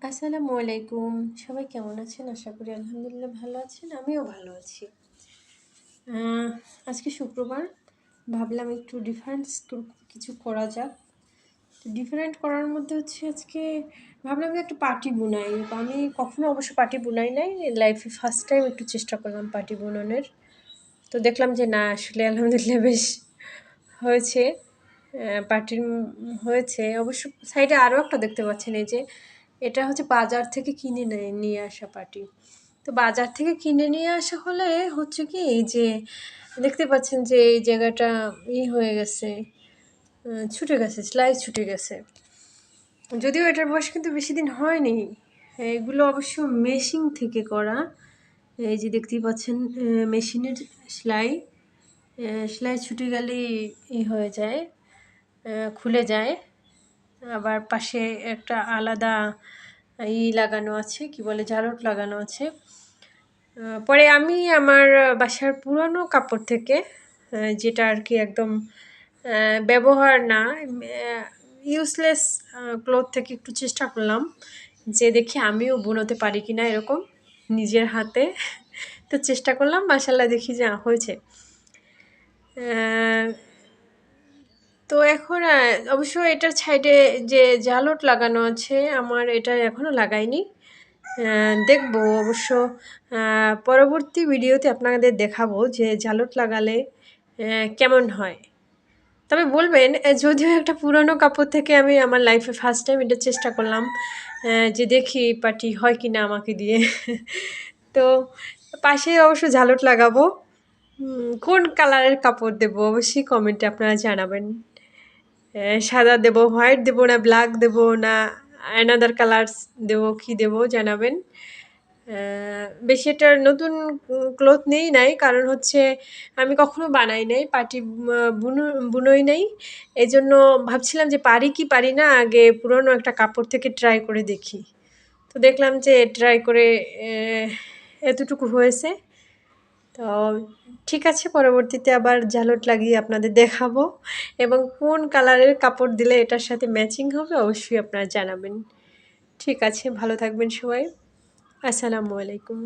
আসসালামু আলাইকুম। সবাই কেমন আছেন? আশা করি আলহামদুলিল্লাহ ভালো আছেন। আমিও ভালো আছি। আহ, আজকে শুক্রবার, ভাবলাম একটু ডিফারেন্ট কিছু করা যাক। তো ডিফারেন্ট করার মধ্যে হচ্ছে আজকে ভাবলাম যে একটা পার্টি বুনাই। আমি কখনো অবশ্য পার্টি বুনাই নাই, লাইফে ফার্স্ট টাইম একটু চেষ্টা করলাম পার্টি বুননের। তো দেখলাম যে না, আসলে আলহামদুলিল্লাহ বেশ হয়েছে। পার্টির হয়েছে অবশ্য। সাইডে আরও একটা দেখতে পাচ্ছেন, এই যে এটা হচ্ছে বাজার থেকে কিনে নিয়ে আসা পার্টি। তো বাজার থেকে কিনে নিয়ে আসা হলে হচ্ছে কি, এই যে দেখতে পাচ্ছেন যে এই জায়গাটা হয়ে গেছে, ছুটে গেছে, সেলাই ছুটে গেছে। যদিও এটার বয়স কিন্তু বেশি দিন হয়নি। এগুলো অবশ্য মেশিন থেকে করা। এই যে দেখতেই পাচ্ছেন, মেশিনের সেলাই। সেলাই ছুটে গেলেই হয়ে যায়, খুলে যায়। আবার পাশে একটা আলাদা লাগানো আছে, কি বলে, জারট লাগানো আছে। পরে আমি আমার বাসার পুরানো কাপড় থেকে, যেটা আর কি একদম ব্যবহার না, ইউজলেস ক্লথ থেকে একটু চেষ্টা করলাম যে দেখি আমিও বুনতে পারি কিনা এরকম নিজের হাতে। তো চেষ্টা করলাম, মাশাআল্লাহ দেখি যে হয়েছে। তো এখন অবশ্য এটার সাইডে যে জালট লাগানো আছে, আমার এটা এখনও লাগাইনি। দেখবো অবশ্য, পরবর্তী ভিডিওতে আপনাদের দেখাবো যে জালট লাগালে কেমন হয়। তবে বলবেন, যদিও একটা পুরনো কাপড় থেকে আমি আমার লাইফে ফার্স্ট টাইম এটা চেষ্টা করলাম, যে দেখি পার্টি হয় কি না আমাকে দিয়ে। তো পাশে অবশ্য জালট লাগাবো। কোন কালারের কাপড় দেবো অবশ্যই কমেন্টে আপনারা জানাবেন। সাদা দেবো, হোয়াইট দেবো, না ব্ল্যাক দেবো, না অ্যানাদার কালার্স দেবো, কি দেবো জানাবেন। বেশি একটা নতুন ক্লথ নেই নাই, কারণ হচ্ছে আমি কখনো বানাই নাই পার্টি, বুনোই নাই। এই জন্য ভাবছিলাম যে পারি কি পারি না, আগে পুরনো একটা কাপড় থেকে ট্রাই করে দেখি। তো দেখলাম যে ট্রাই করে এতটুকু হয়েছে। তো ঠিক আছে, পরবর্তীতে আবার জালট লাগিয়ে আপনাদের দেখাবো, এবং কোন কালারের কাপড় দিলে এটার সাথে ম্যাচিং হবে অবশ্যই আপনারা জানাবেন। ঠিক আছে, ভালো থাকবেন সবাই। আসসালামু আলাইকুম।